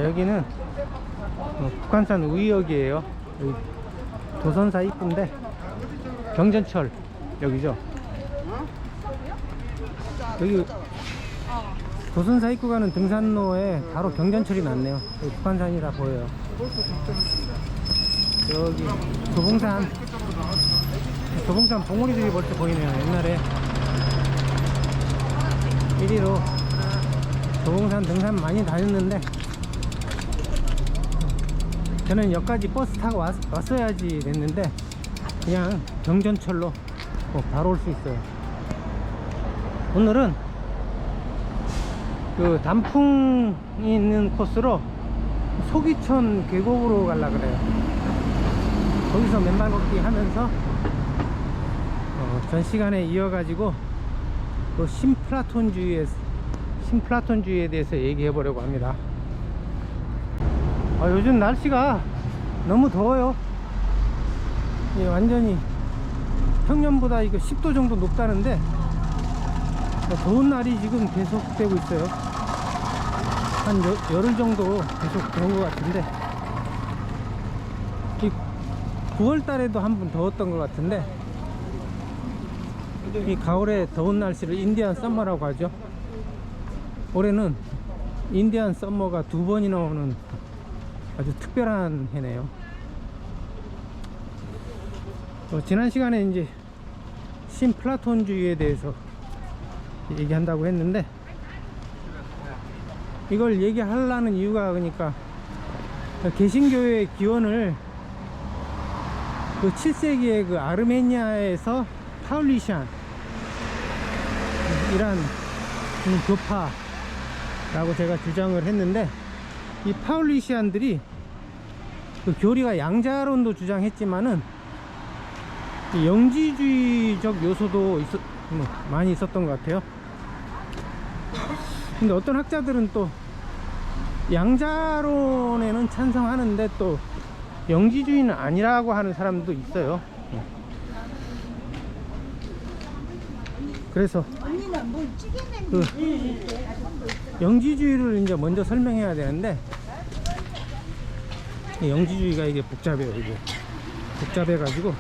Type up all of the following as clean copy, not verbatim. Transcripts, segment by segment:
여기는 북한산 우이역이에요. 여기 도선사 입구인데 경전철 여기죠. 여기 도선사 입구 가는 등산로에 바로 경전철이 났네요. 여기 북한산이라 보여요. 여기 조봉산 봉우리들이 벌써 보이네요. 옛날에 1위로 조봉산 등산 많이 다녔는데 저는 여기까지 버스 타고 왔어야지 됐는데 그냥 경전철로 바로 올 수 있어요. 오늘은 그 단풍이 있는 코스로 소기천 계곡으로 가려고 그래요. 거기서 맨발 걷기 하면서 전 시간에 이어가지고 또 신플라톤주의에 대해서 얘기해 보려고 합니다. 요즘 날씨가 너무 더워요. 완전히 평년보다 이거 10도 정도 높다는데 더운 날이 지금 계속되고 있어요. 한 열흘 정도 계속 더운 것 같은데 9월 달에도 한 번 더웠던 것 같은데 이 가을에 더운 날씨를 인디안 썸머라고 하죠. 올해는 인디안 썸머가 2번이나 오는 아주 특별한 해네요. 지난 시간에 이제 신플라톤주의에 대해서 얘기한다고 했는데 이걸 얘기하려는 이유가 그러니까 개신교의 기원을 그 7세기에 그 아르메니아에서 파울리시안 이란 교파라고 제가 주장을 했는데 이 파울리시안들이 그 교리가 양자론도 주장했지만은 영지주의적 요소도 많이 있었던 것 같아요. 근데 어떤 학자들은 또 양자론에는 찬성하는데 또 영지주의는 아니라고 하는 사람도 있어요. 그래서 그 영지주의를 이제 먼저 설명해야 되는데 영지주의가 이게 복잡해요. 이게 복잡해가지고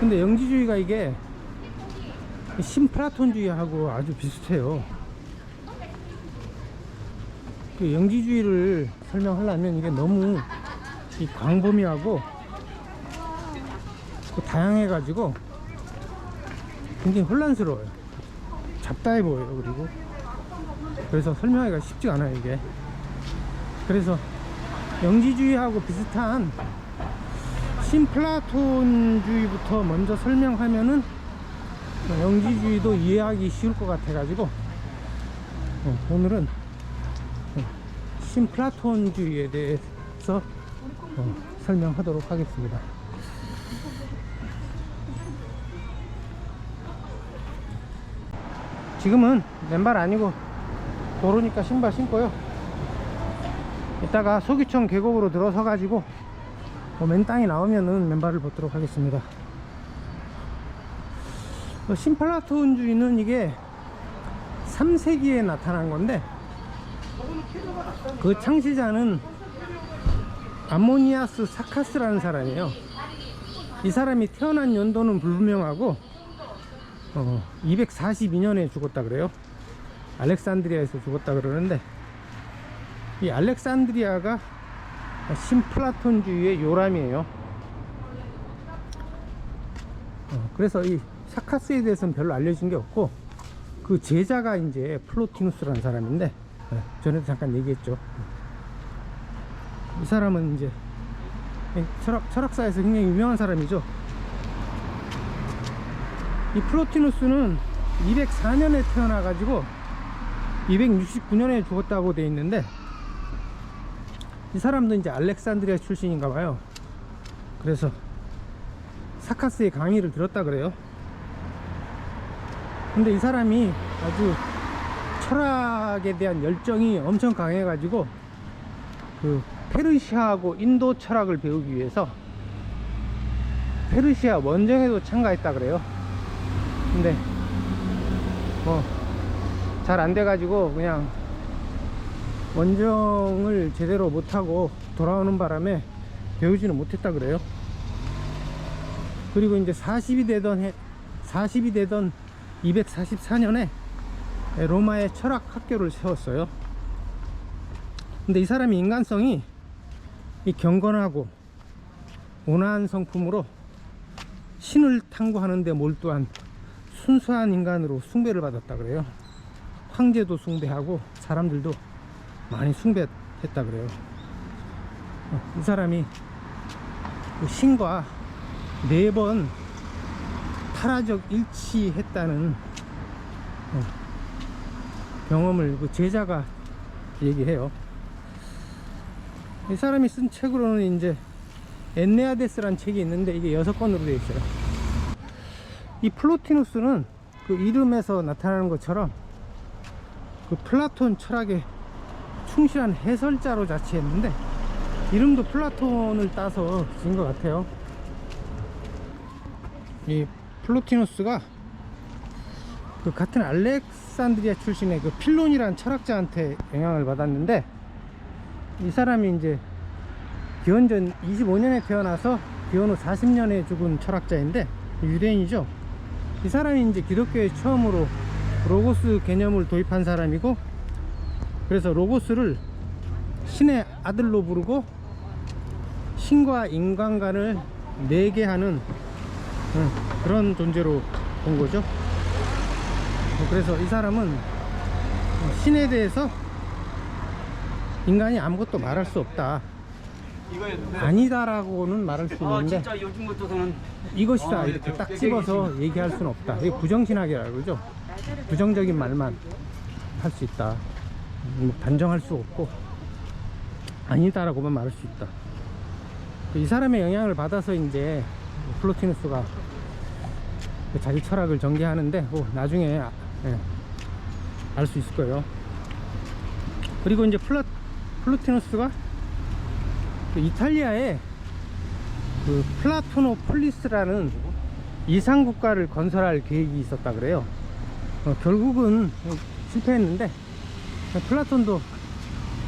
근데 영지주의가 이게 신플라톤주의하고 아주 비슷해요. 그 영지주의를 설명하려면 이게 너무 이 광범위하고 다양해가지고 굉장히 혼란스러워요. 잡다해 보여요. 그리고 그래서 설명하기가 쉽지가 않아요 이게. 그래서 영지주의하고 비슷한 신플라톤주의부터 먼저 설명하면은 영지주의도 이해하기 쉬울 것 같아 가지고 오늘은 신플라톤주의에 대해서 설명하도록 하겠습니다. 지금은 맨발 아니고 도로니까 신발 신고요. 이따가 소기천 계곡으로 들어서 가지고 맨 땅이 나오면은 맨발을 벗도록 하겠습니다. 신플라톤주의는 이게 3세기에 나타난 건데 그 창시자는 아모니아스 사카스라는 사람이에요. 이 사람이 태어난 연도는 불분명하고 242년에 죽었다 그래요. 알렉산드리아에서 죽었다 그러는데 이 알렉산드리아가 신플라톤주의의 요람이에요. 그래서 이 사카스에 대해서는 별로 알려진 게 없고 그 제자가 이제 플로티누스라는 사람인데 전에도 잠깐 얘기했죠. 이 사람은 이제 철학사에서 굉장히 유명한 사람이죠. 이 플로티누스는 204년에 태어나 가지고 269년에 죽었다고 돼 있는데 이 사람도 이제 알렉산드리아 출신인가 봐요. 그래서 사카스의 강의를 들었다 그래요. 근데 이 사람이 아주 철학에 대한 열정이 엄청 강해 가지고 그 페르시아하고 인도 철학을 배우기 위해서 페르시아 원정에도 참가했다 그래요. 근데 잘 안 돼가지고 그냥 원정을 제대로 못하고 돌아오는 바람에 배우지는 못했다 그래요. 그리고 이제 40이 되던 244년에 로마에 철학 학교를 세웠어요. 근데 이 사람이 인간성이 이 경건하고 온화한 성품으로 신을 탐구하는 데 몰두한 순수한 인간으로 숭배를 받았다 그래요. 황제도 숭배하고 사람들도 많이 숭배했다 그래요. 이 사람이 신과 4번 타라적 일치했다는 경험을 그 제자가 얘기해요. 이 사람이 쓴 책으로는 이제 엔네아데스라는 책이 있는데 이게 6권으로 되어 있어요. 이 플로티누스는 그 이름에서 나타나는 것처럼 그 플라톤 철학에 충실한 해설자로 자취했는데 이름도 플라톤을 따서 지은 것 같아요. 이 플로티누스가 그 같은 알렉산드리아 출신의 그 필론이라는 철학자한테 영향을 받았는데 이 사람이 이제 기원전 25년에 태어나서 기원 후 40년에 죽은 철학자인데 유대인이죠. 이 사람이 이제 기독교에 처음으로 로고스 개념을 도입한 사람이고, 그래서 로고스를 신의 아들로 부르고 신과 인간관을 매개하는 그런 존재로 본 거죠. 그래서 이 사람은 신에 대해서 인간이 아무것도 말할 수 없다, 아니다라고는 말할 수 있는데 진짜 요즘부터는 이것이다 이렇게 딱 집어서 얘기할 수는 없다. 이게 부정신학이라고 그러죠. 부정적인 말만 할 수 있다, 단정할 수 없고 아니다라고만 말할 수 있다. 이 사람의 영향을 받아서 이제 플로티누스가 자기 철학을 전개하는데 나중에 알 수 있을 거예요. 그리고 이제 플로티누스가 그 이탈리아에 그 플라토노폴리스라는 이상국가를 건설할 계획이 있었다 그래요. 결국은 실패했는데 플라톤도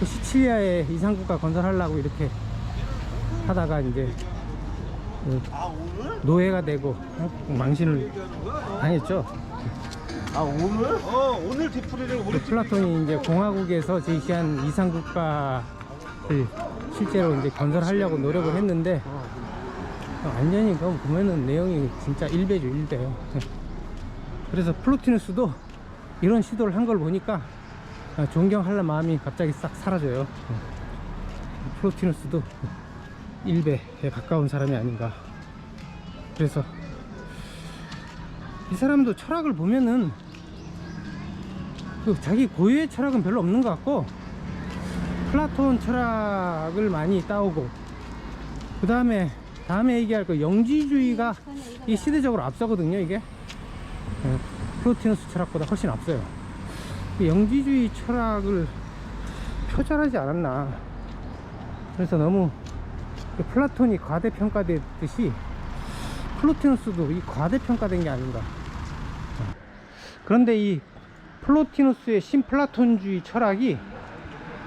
그 시칠리아에 이상국가 건설하려고 이렇게 하다가 이제 노예가 되고 망신을 당했죠. 오늘? 오늘 뒤풀이를 우리 플라톤이 이제 공화국에서 제시한 이상국가를 실제로 이제 건설하려고 노력을 했는데 완전히 그거 보면은 내용이 진짜 1배죠, 1배. 그래서 플로티누스도 이런 시도를 한 걸 보니까 존경하는 마음이 갑자기 싹 사라져요. 플로티누스도 1배에 가까운 사람이 아닌가. 그래서 이 사람도 철학을 보면은 그 자기 고유의 철학은 별로 없는 것 같고 플라톤 철학을 많이 따오고, 그 다음에 얘기할 그 영지주의가 이 시대적으로 앞서거든요. 이게 플로티누스 철학보다 훨씬 앞서요. 영지주의 철학을 표절하지 않았나. 그래서 너무 플라톤이 과대평가됐듯이 플로티누스도 이 과대평가된 게 아닌가. 그런데 이 플로티누스의 신플라톤주의 철학이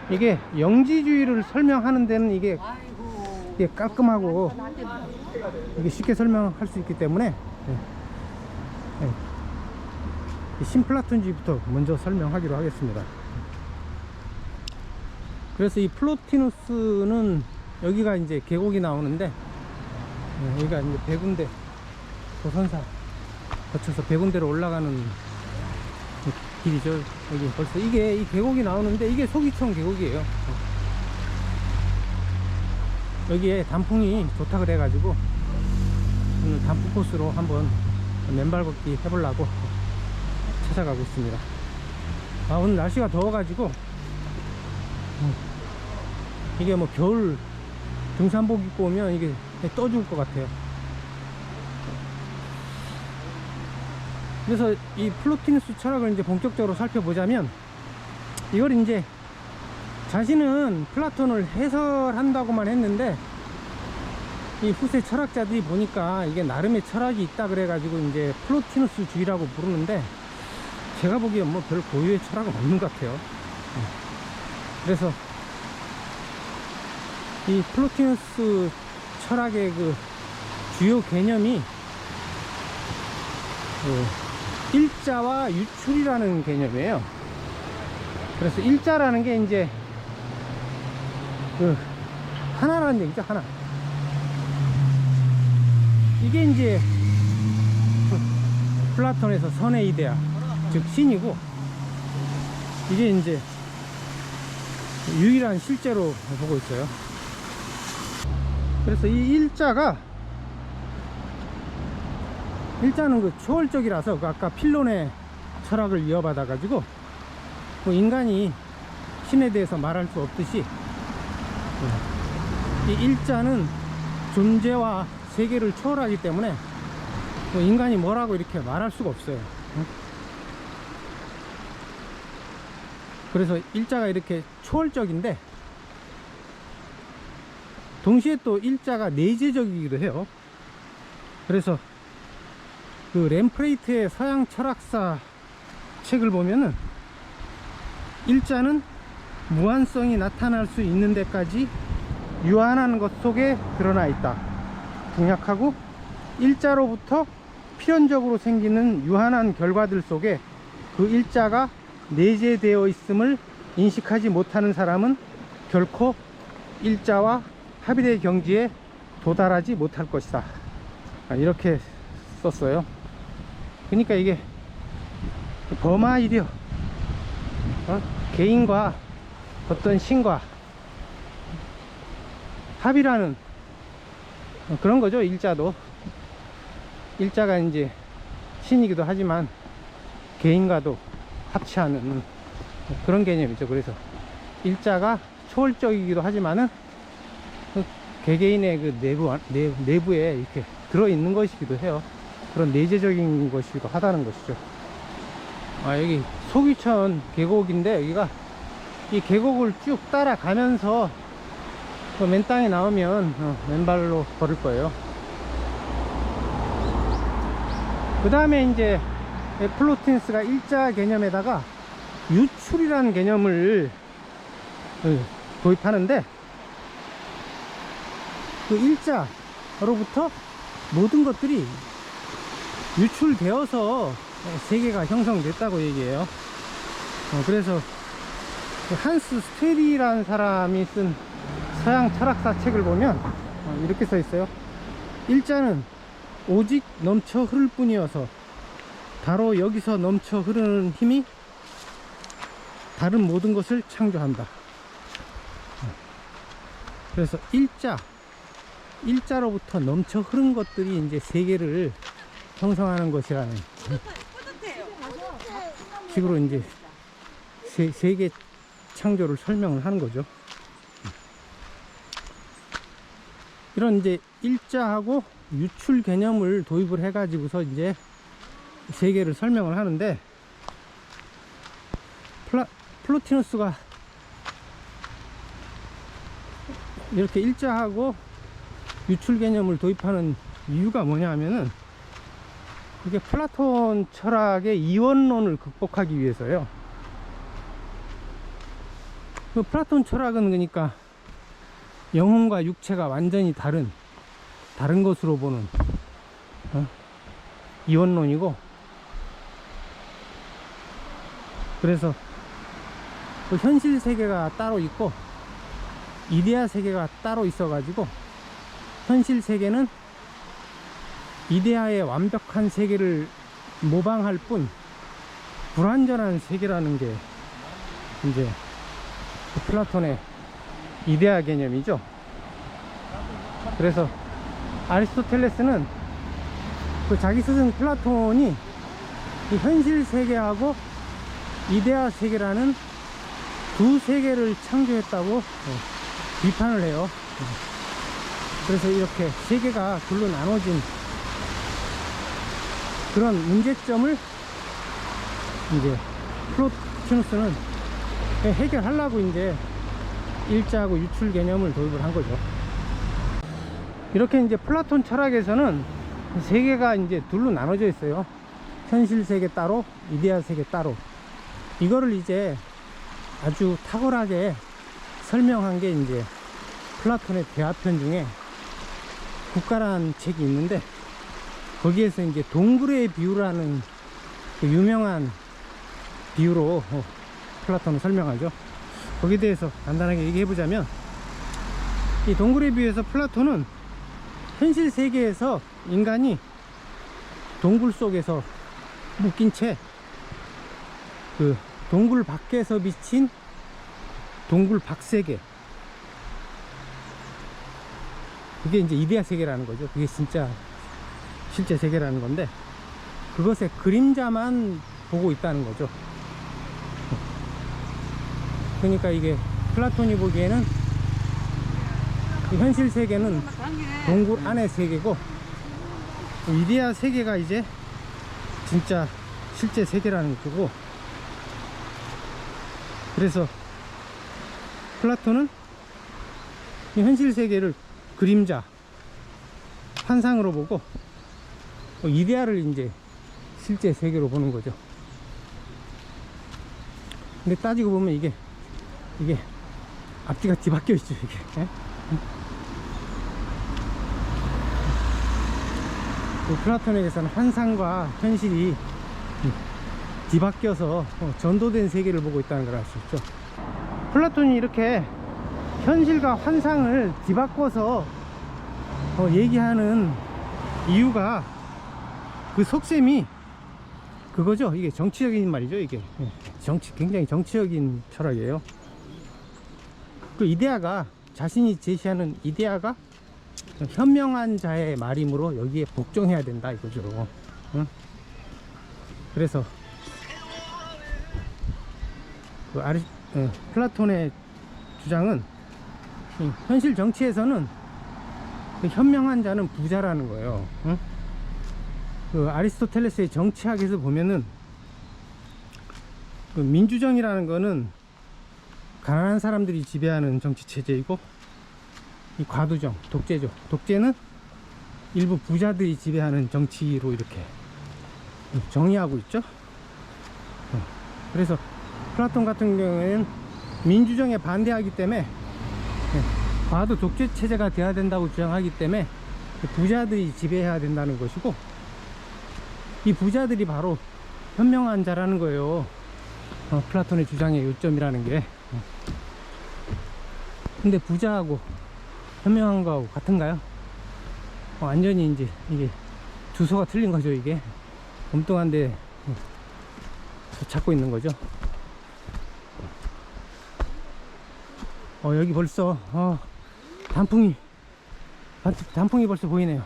이게 영지주의를 설명하는 데는 이게 깔끔하고 이게 쉽게 설명할 수 있기 때문에 신플라톤주의부터 먼저 설명하기로 하겠습니다. 그래서 이 플로티누스는 여기가 이제 계곡이 나오는데 여기가 이제 백운대 도선사 거쳐서 백운대로 올라가는 길이죠. 여기 벌써 이게 이 계곡이 나오는데 이게 소기청 계곡이에요. 여기에 단풍이 좋다 그래 가지고 오늘 단풍 코스로 한번 맨발 걷기 해보려고 찾아가고 있습니다. 오늘 날씨가 더워 가지고 이게 뭐 겨울 등산복 입고 오면 이게 떠 죽을 것 같아요. 그래서 이 플로티누스 철학을 이제 본격적으로 살펴보자면, 이걸 이제 자신은 플라톤을 해설한다고만 했는데 이 후세 철학자들이 보니까 이게 나름의 철학이 있다 그래 가지고 이제 플로티누스 주의라고 부르는데, 제가 보기엔 뭐 별 고유의 철학은 없는 것 같아요. 그래서 이 플로티너스 철학의 그 주요 개념이 일자와 유출이라는 개념이에요. 그래서 일자라는 게 이제 그 하나라는 얘기죠. 하나. 이게 이제 플라톤에서 선의 이데아, 즉 신이고, 이게 이제 유일한 실제로 보고 있어요. 그래서 이 일자는 그 초월적이라서 그 아까 필론의 철학을 이어받아 가지고 뭐 인간이 신에 대해서 말할 수 없듯이 이 일자는 존재와 세계를 초월하기 때문에 뭐 인간이 뭐라고 이렇게 말할 수가 없어요. 그래서 일자가 이렇게 초월적인데 동시에 또 일자가 내재적이기도 해요. 그래서 그 램프레이트의 서양 철학사 책을 보면은 일자는 무한성이 나타날 수 있는 데까지 유한한 것 속에 드러나 있다 공략하고, 일자로부터 필연적으로 생기는 유한한 결과들 속에 그 일자가 내재되어 있음을 인식하지 못하는 사람은 결코 일자와 합의의 경지에 도달하지 못할 것이다, 이렇게 썼어요. 그러니까 이게 범아이디어, 개인과 어떤 신과 합의라는 그런 거죠. 일자가 이제 신이기도 하지만 개인과도 합치하는 그런 개념이죠. 그래서 일자가 초월적이기도 하지만은 그 개개인의 그 내부에 이렇게 들어있는 것이기도 해요. 그런 내재적인 것이기도 하다는 것이죠. 여기 소귀천 계곡인데, 여기가 이 계곡을 쭉 따라가면서 맨 땅에 나오면 맨발로 걸을 거예요. 그 다음에 이제 플로티너스가 일자 개념에다가 유출이라는 개념을 도입하는데, 그 일자로부터 모든 것들이 유출되어서 세계가 형성됐다고 얘기해요. 그래서 한스 스테리라는 사람이 쓴 서양 철학사 책을 보면 이렇게 써 있어요. 일자는 오직 넘쳐 흐를 뿐이어서 바로 여기서 넘쳐 흐르는 힘이 다른 모든 것을 창조한다. 그래서 일자로부터 넘쳐 흐른 것들이 이제 세계를 형성하는 것이라는 식으로 이제 세계 창조를 설명을 하는 거죠. 이런 이제 일자하고 유출 개념을 도입을 해 가지고서 이제 세계를 설명을 하는데, 플로티너스가 이렇게 일자하고 유출 개념을 도입하는 이유가 뭐냐 하면은, 이게 플라톤 철학의 이원론을 극복하기 위해서요. 그 플라톤 철학은 그러니까 영혼과 육체가 완전히 다른 것으로 보는 이원론이고, 그래서 그 현실 세계가 따로 있고 이데아 세계가 따로 있어 가지고, 현실 세계는 이데아의 완벽한 세계를 모방할 뿐 불완전한 세계라는 게 이제 플라톤의 이데아 개념이죠. 그래서 아리스토텔레스는 그 자기 스승 플라톤이 이 현실 세계하고 이데아 세계라는 두 세계를 창조했다고 비판을 해요. 그래서 이렇게 세계가 둘로 나눠진 그런 문제점을 이제 플로티너스는 해결하려고 이제 일자하고 유출 개념을 도입을 한 거죠. 이렇게 이제 플라톤 철학에서는 세계가 이제 둘로 나눠져 있어요. 현실 세계 따로, 이데아 세계 따로. 이거를 이제 아주 탁월하게 설명한 게 이제 플라톤의 대화편 중에 국가라는 책이 있는데, 거기에서 이제 동굴의 비유라는 그 유명한 비유로 플라톤을 설명하죠. 거기에 대해서 간단하게 얘기해 보자면, 이 동굴의 비유에서 플라톤은 현실 세계에서 인간이 동굴 속에서 묶인 채 그 동굴 밖에서 비친 동굴 밖 세계, 그게 이제 이데아 세계라는 거죠. 그게 진짜 실제 세계라는 건데, 그것의 그림자만 보고 있다는 거죠. 그러니까 이게 플라톤이 보기에는 이 현실 세계는 동굴 안의 세계고, 이데아 세계가 이제 진짜 실제 세계라는 거고, 그래서 플라톤은 이 현실 세계를 그림자, 환상으로 보고, 이데아를 이제 실제 세계로 보는 거죠. 근데 따지고 보면 이게 앞뒤가 뒤바뀌어 있죠, 이게. 예? 플라톤에게서는 환상과 현실이 뒤바뀌어서 전도된 세계를 보고 있다는 걸 알 수 있죠. 플라톤이 이렇게 현실과 환상을 뒤바꿔서 얘기하는 이유가, 그 속셈이 그거죠. 이게 정치적인 말이죠. 이게 굉장히 정치적인 철학이에요. 그 이데아가, 자신이 제시하는 이데아가 현명한 자의 말이므로 여기에 복종해야 된다 이거죠. 응? 그래서 그 플라톤의 주장은, 현실 정치에서는 그 현명한 자는 부자라는 거예요. 응? 그 아리스토텔레스의 정치학에서 보면은, 그 민주정이라는 거는 가난한 사람들이 지배하는 정치 체제이고, 이 과도정, 독재죠. 독재는 일부 부자들이 지배하는 정치로 이렇게 정의하고 있죠. 그래서 플라톤 같은 경우에는 민주정에 반대하기 때문에 과도 독재 체제가 돼야 된다고 주장하기 때문에 부자들이 지배해야 된다는 것이고, 이 부자들이 바로 현명한 자라는 거예요. 플라톤의 주장의 요점이라는 게. 근데 부자하고 현명한 거하고 같은가요? 완전히 이제 이게 주소가 틀린 거죠. 이게 엉뚱한데 찾고 있는 거죠. 여기 벌써 단풍이 벌써 보이네요.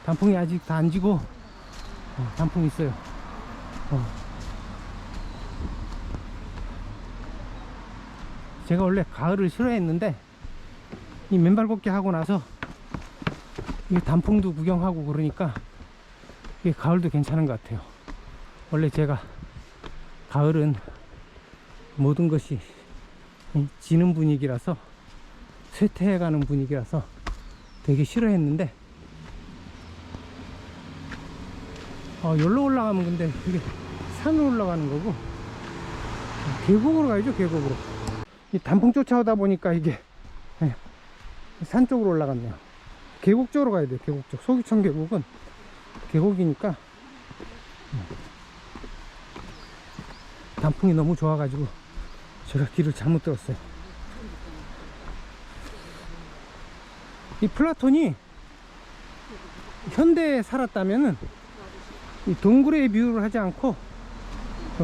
단풍이 아직 다 안 지고 단풍이 있어요. 제가 원래 가을을 싫어했는데, 이 맨발 걷기 하고 나서 이 단풍도 구경하고 그러니까 이게 가을도 괜찮은 것 같아요. 원래 제가 가을은 모든 것이 지는 분위기라서, 쇠퇴해가는 분위기라서 되게 싫어했는데, 여기로 올라가면 근데 이게 산으로 올라가는 거고, 계곡으로 가야죠. 계곡으로. 이 단풍 쫓아오다 보니까 이게 산 쪽으로 올라갔네요. 계곡 쪽으로 가야 돼요. 계곡 쪽. 소기천 계곡은 계곡이니까. 단풍이 너무 좋아가지고 제가 길을 잘못 들었어요. 이 플라톤이 현대에 살았다면은 이 동굴의 비유를 하지 않고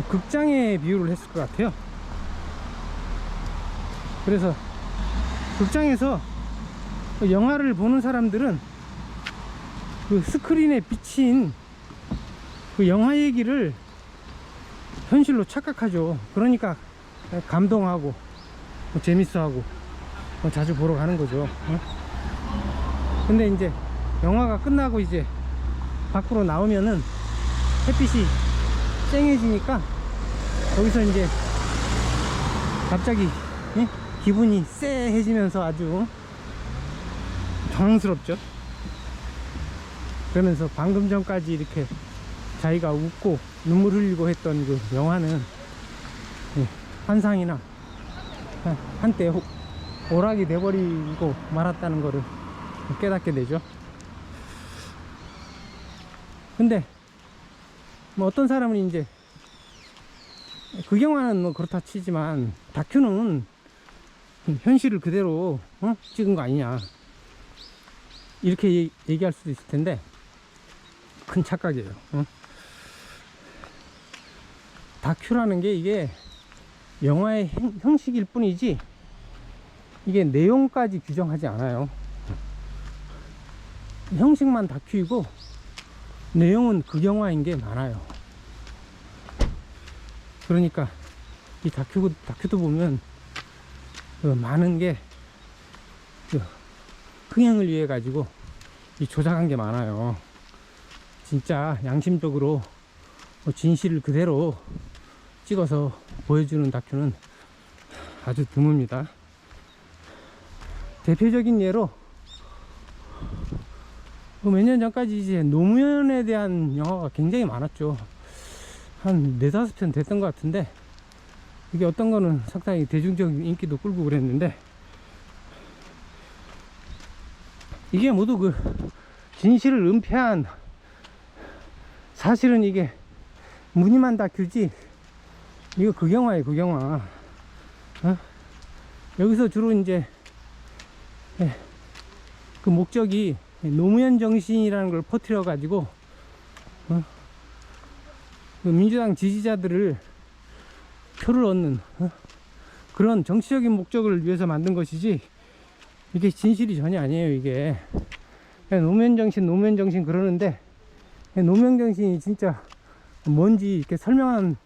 극장의 비유를 했을 것 같아요. 그래서 극장에서 영화를 보는 사람들은 그 스크린에 비친 그 영화 얘기를 현실로 착각하죠. 그러니까 감동하고 재밌어하고 자주 보러 가는 거죠. 근데 이제 영화가 끝나고 이제 밖으로 나오면은 햇빛이 쨍해지니까 거기서 이제 갑자기 기분이 쎄해지면서 아주 당황스럽죠. 그러면서 방금 전까지 이렇게 자기가 웃고 눈물 흘리고 했던 그 영화는 환상이나 한때 오락이 돼버리고 말았다는 거를 깨닫게 되죠. 근데 뭐 어떤 사람은 이제 그 영화는 뭐 그렇다 치지만 다큐는 현실을 그대로 찍은 거 아니냐 이렇게 얘기할 수도 있을 텐데 큰 착각이에요. 다큐라는 게 이게 영화의 형식일 뿐이지 이게 내용까지 규정하지 않아요. 형식만 다큐이고 내용은 그 영화인 게 많아요. 그러니까 이 다큐도 보면 많은 게 흥행을 위해 가지고 이 조작한 게 많아요. 진짜 양심적으로 진실을 그대로 찍어서 보여주는 다큐는 아주 드뭅니다. 대표적인 예로 몇 년 전까지 이제 노무현에 대한 영화가 굉장히 많았죠. 한 4~5편 됐던 것 같은데 이게 어떤 거는 상당히 대중적인 인기도 끌고 그랬는데 이게 모두 그 진실을 은폐한 사실은 이게 무늬만 다큐지 이거 극영화예요. 극영화. 여기서 주로 이제 그 목적이 노무현 정신이라는 걸 퍼뜨려 가지고 그 민주당 지지자들을 표를 얻는 그런 정치적인 목적을 위해서 만든 것이지 이게 진실이 전혀 아니에요. 이게 노무현 정신 그러는데 노무현 정신이 진짜 뭔지 이렇게 설명한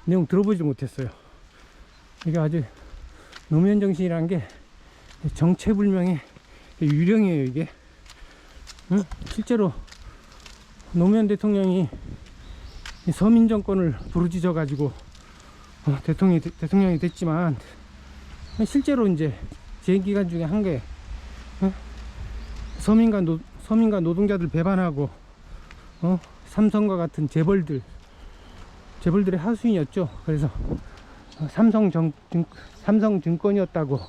내용 들어보지 못했어요. 이게 아주 노무현 정신이라는 게 정체불명의 유령이에요. 이게 실제로 노무현 대통령이 서민 정권을 부르짖어 가지고 대통령이 됐지만 실제로 이제 재임 기간 중에 한 게 서민과 노동자들 배반하고 삼성과 같은 재벌들의 하수인이었죠. 그래서 삼성증권이었다고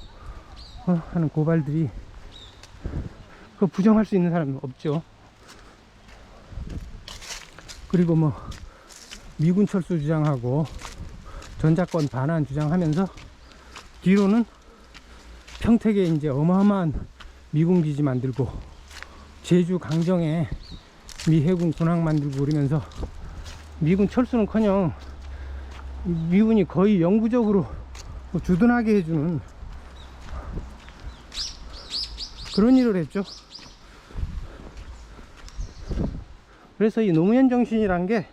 하는 고발들이 그 부정할 수 있는 사람은 없죠. 그리고 뭐 미군 철수 주장하고 전자권 반환 주장하면서 뒤로는 평택에 이제 어마어마한 미군 기지 만들고 제주 강정에 미 해군 군항 만들고 그러면서 미군 철수는커녕 미군이 거의 영구적으로 주둔하게 해주는 그런 일을 했죠. 그래서 이 노무현 정신이란 게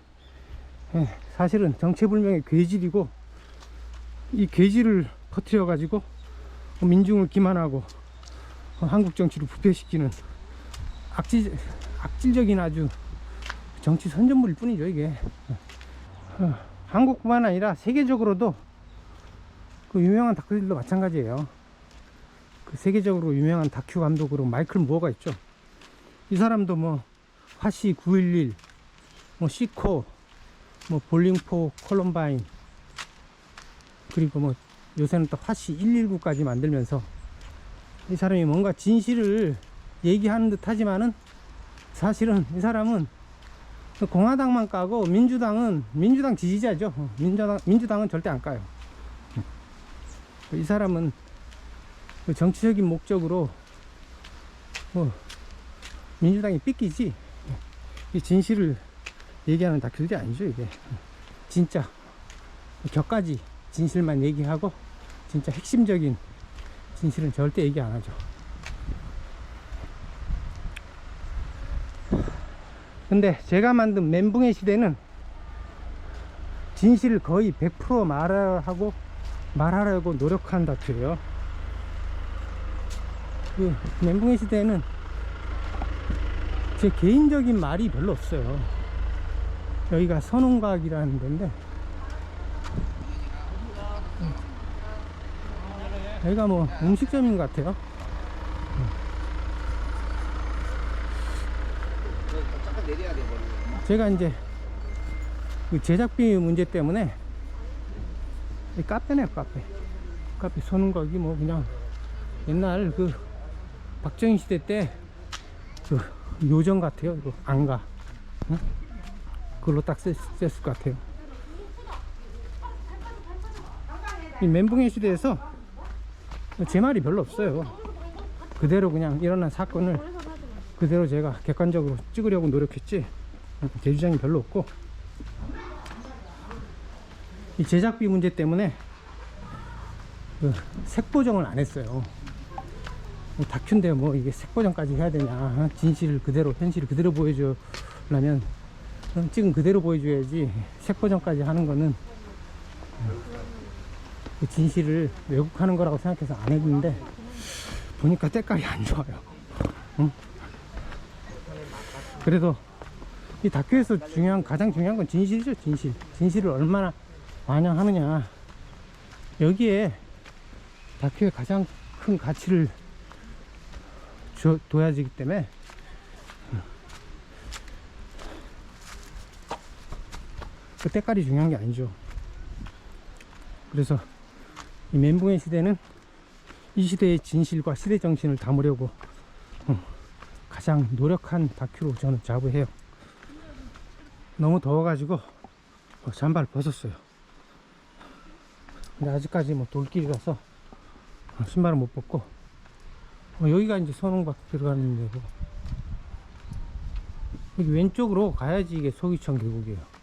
사실은 정체불명의 괴질이고 이 괴질을 퍼뜨려 가지고 민중을 기만하고 한국 정치를 부패시키는 악질적인 아주 정치 선전물일 뿐이죠. 이게 한국뿐만 아니라 세계적으로도 그 유명한 다큐들도 마찬가지예요. 그 세계적으로 유명한 다큐 감독으로 마이클 무어가 있죠. 이 사람도 뭐 화씨 911, 뭐 시코, 뭐 볼링포 콜럼바인, 그리고 뭐 요새는 또 화씨 119까지 만들면서 이 사람이 뭔가 진실을 얘기하는 듯 하지만은 사실은 이 사람은 공화당만 까고 민주당 지지자죠. 민주당은 절대 안 까요. 이 사람은 정치적인 목적으로 민주당이 삐끼지 이 진실을 얘기하는 다큐들이 아니죠. 이게 진짜 격가지 진실만 얘기하고 진짜 핵심적인 진실은 절대 얘기 안 하죠. 근데 제가 만든 멘붕의 시대는 진실을 거의 100% 말하려고 노력한 다큐예요. 그 멘붕의 시대에는 제 개인적인 말이 별로 없어요. 여기가 선운각이라는 데인데 여기가 뭐 음식점인 것 같아요. 제가 이제 그 제작비 문제 때문에 이 카페네요, 카페. 카페 서는 거기 뭐 그냥 옛날 그 박정희 시대 때 그 요정 같아요. 이거 안가. 응? 그걸로 딱 썼을 것 같아요. 이 멘붕의 시대에서 제 말이 별로 없어요. 그대로 그냥 일어난 사건을 그대로 제가 객관적으로 찍으려고 노력했지, 제 주장이 별로 없고, 이 제작비 문제 때문에 그 색보정을 안 했어요. 다큐인데 뭐 이게 색보정까지 해야 되냐. 진실을 그대로, 현실을 그대로 보여주려면 찍은 그대로 보여줘야지, 색보정까지 하는 거는 그 진실을 왜곡하는 거라고 생각해서 안 했는데, 보니까 때깔이 안 좋아요. 응? 그래도 이 다큐에서 가장 중요한 건 진실이죠. 진실을 얼마나 반영하느냐. 여기에 다큐의 가장 큰 가치를 둬야지기 때문에 그 때깔이 중요한 게 아니죠. 그래서 이 멘붕의 시대는 이 시대의 진실과 시대 정신을 담으려고 가장 노력한 다큐로 저는 자부해요. 너무 더워가지고 잠바를 벗었어요. 근데 아직까지 뭐 돌길이라서 신발을 못 벗고, 여기가 이제 선홍박 들어가는 데고, 여기 왼쪽으로 가야지 이게 소기천 계곡이에요.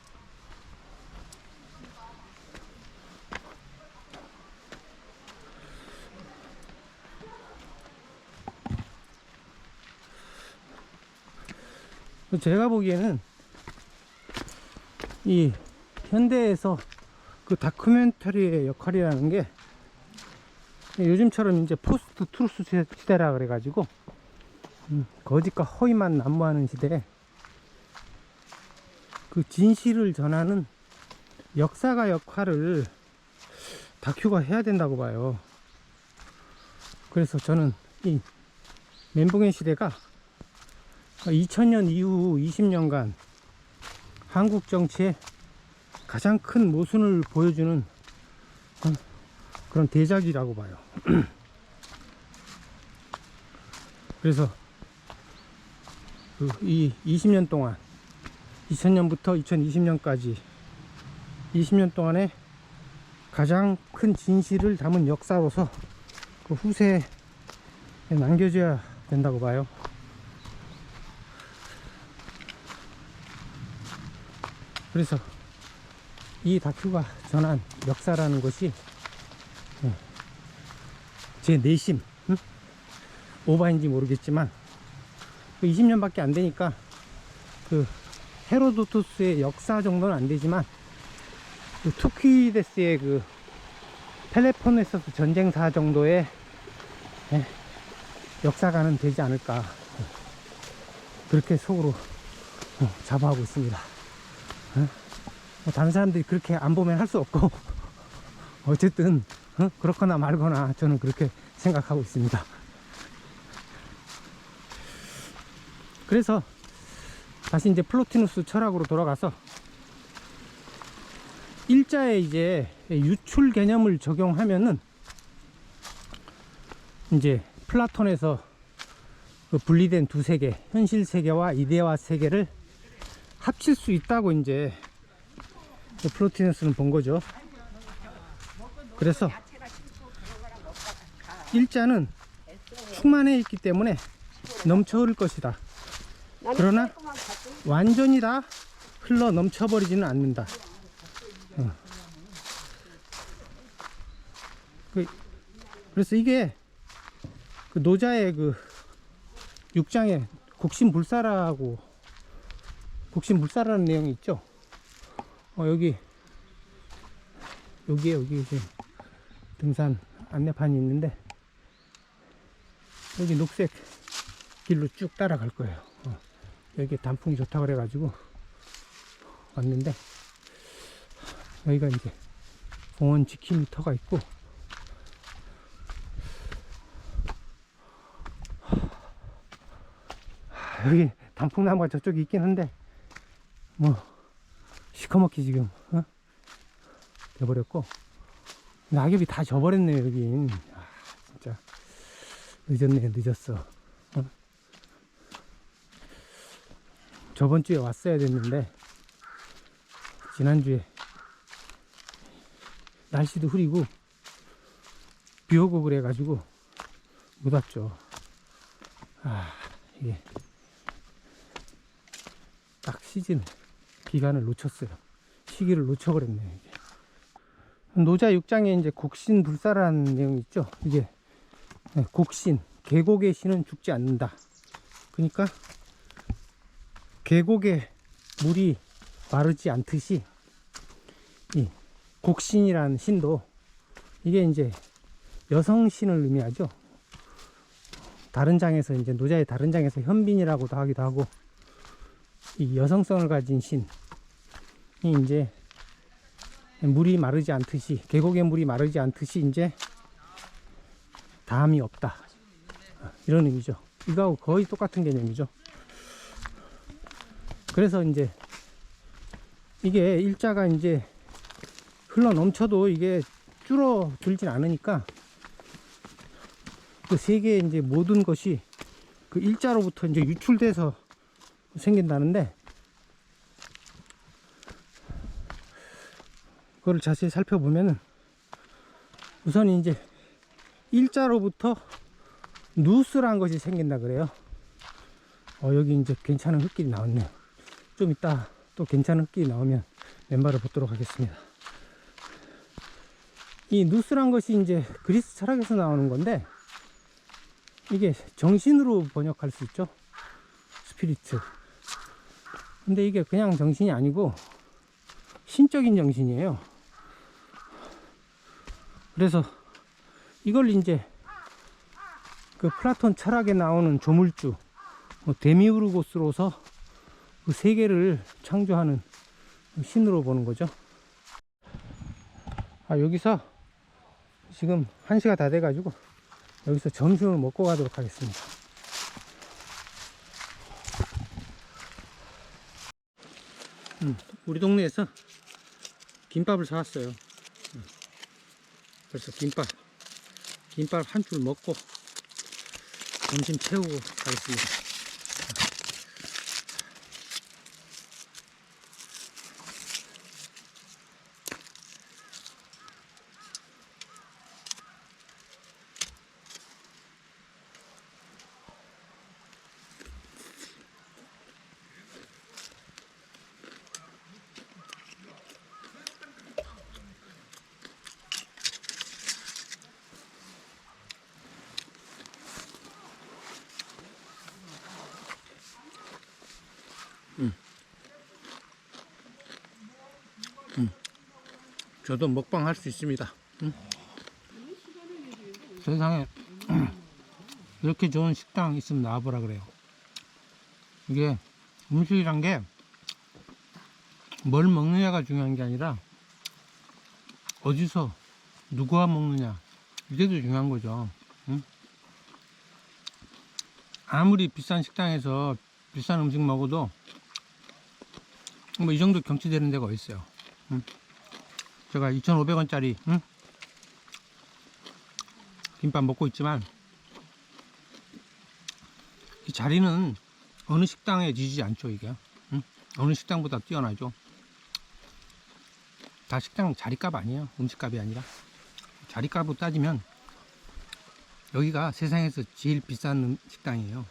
제가 보기에는 이 현대에서 그 다큐멘터리의 역할이라는 게, 요즘처럼 이제 포스트 트루스 시대라 그래가지고 거짓과 허위만 난무하는 시대에 그 진실을 전하는 역사가 역할을 다큐가 해야 된다고 봐요. 그래서 저는 이 멘붕의 시대가 2000년 이후 20년간 한국 정치의 가장 큰 모순을 보여주는 그런 대작이라고 봐요. 그래서 이 20년 동안, 2000년부터 2020년까지 20년 동안에 가장 큰 진실을 담은 역사로서 그 후세에 남겨져야 된다고 봐요. 그래서 이 다큐가 전한 역사라는 것이 제 내심, 오바인지 모르겠지만 20년밖에 안 되니까 그 헤로도토스의 역사 정도는 안 되지만 그 투키디데스의 그 펠레폰네소스 전쟁사 정도의 역사가는 되지 않을까, 그렇게 속으로 자부하고 있습니다. 다른 사람들이 그렇게 안 보면 할 수 없고, 어쨌든 그렇거나 말거나 저는 그렇게 생각하고 있습니다. 그래서 다시 이제 플로티누스 철학으로 돌아가서 일자에 이제 유출 개념을 적용하면은 이제 플라톤에서 그 분리된 두 세계, 현실 세계와 이데아 세계를 합칠 수 있다고 이제 플로티누스는 본 거죠. 그래서 일자는 충만해 있기 때문에 넘쳐 흐를 것이다. 그러나 완전히 다 흘러 넘쳐버리지는 않는다. 그래서 이게 그 노자의 그 6장에 곡신불사라는 내용이 있죠. 여기에 이제 등산 안내판이 있는데, 여기 녹색 길로 쭉 따라갈 거예요. 여기 단풍이 좋다고 그래가지고 왔는데, 여기가 이제 공원 지킴이 터가 있고, 여기 단풍나무가 저쪽에 있긴 한데 뭐 시커멓게 지금 돼버렸고, 낙엽이 다 져버렸네요 여긴. 진짜 늦었네. 늦었어. 저번 주에 왔어야 됐는데 지난주에 날씨도 흐리고 비 오고 그래가지고 못 왔죠. 이게 딱 시즌 기간을 놓쳤어요. 시기를 놓쳐버렸네요. 이게. 노자 6장에 이제 곡신 불사라는 내용이 있죠. 이게 곡신, 계곡의 신은 죽지 않는다. 그러니까 계곡에 물이 마르지 않듯이 이 곡신이라는 신도, 이게 이제 여성신을 의미하죠. 다른 장에서, 이제 노자의 다른 장에서 현빈이라고도 하기도 하고, 이 여성성을 가진 신이 이제 물이 마르지 않듯이, 계곡의 물이 마르지 않듯이 이제 다함이 없다, 이런 의미죠. 이거하고 거의 똑같은 개념이죠. 그래서 이제 이게 일자가 이제 흘러 넘쳐도 이게 줄어들진 않으니까 그 세계의 이제 모든 것이 그 일자로부터 이제 유출돼서 생긴다는데, 그걸 자세히 살펴보면은 우선 이제 일자로부터 누스라는 것이 생긴다 그래요. 여기 이제 괜찮은 흙길이 나왔네요. 좀 이따 또 괜찮은 흙길이 나오면 맨발을 벗도록 하겠습니다. 이 누스란 것이 이제 그리스 철학에서 나오는 건데, 이게 정신으로 번역할 수 있죠. 스피리트. 근데 이게 그냥 정신이 아니고 신적인 정신이에요. 그래서 이걸 이제 그 플라톤 철학에 나오는 조물주 데미우르고스로서 그 세계를 창조하는 신으로 보는 거죠. 여기서 지금 1시가 다 돼가지고 여기서 점심을 먹고 가도록 하겠습니다. 우리 동네에서 김밥을 사왔어요. 그래서 김밥 한 줄 먹고 점심 채우고 가겠습니다. 저도 먹방 할 수 있습니다. 세상에 이렇게 좋은 식당 있으면 나와보라 그래요. 이게 음식이란 게 뭘 먹느냐가 중요한 게 아니라 어디서 누구와 먹느냐, 이게 더 중요한 거죠. 아무리 비싼 식당에서 비싼 음식 먹어도 뭐 이 정도 경치되는 데가 어디 있어요. 제가 2,500원짜리 김밥 먹고 있지만 이 자리는 어느 식당에 지지 않죠. 이게 어느 식당보다 뛰어나죠. 다 식당 자리값 아니에요. 음식값이 아니라. 자리값으로 따지면 여기가 세상에서 제일 비싼 식당이에요.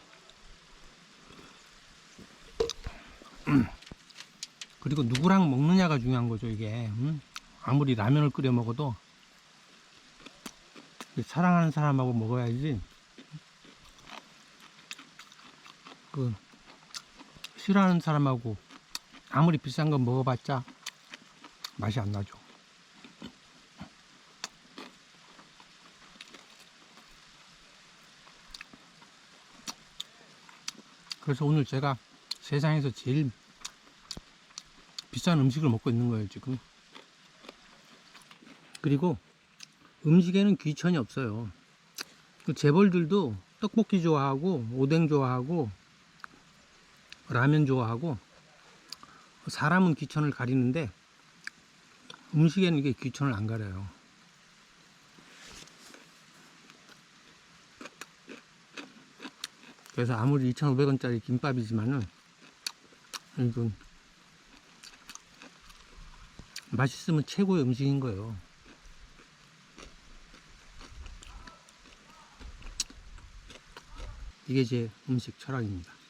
그리고 누구랑 먹느냐가 중요한 거죠. 이게 아무리 라면을 끓여 먹어도 사랑하는 사람하고 먹어야지, 그 싫어하는 사람하고 아무리 비싼 거 먹어봤자 맛이 안 나죠. 그래서 오늘 제가 세상에서 제일 비싼 음식을 먹고 있는 거예요 지금. 그리고 음식에는 귀천이 없어요. 그 재벌들도 떡볶이 좋아하고 오뎅 좋아하고 라면 좋아하고 사람은 귀천을 가리는데 음식에는 이게 귀천을 안 가려요. 그래서 아무리 2,500원짜리 김밥이지만은 이건 맛있으면 최고의 음식인 거예요. 이게 제 음식 철학입니다.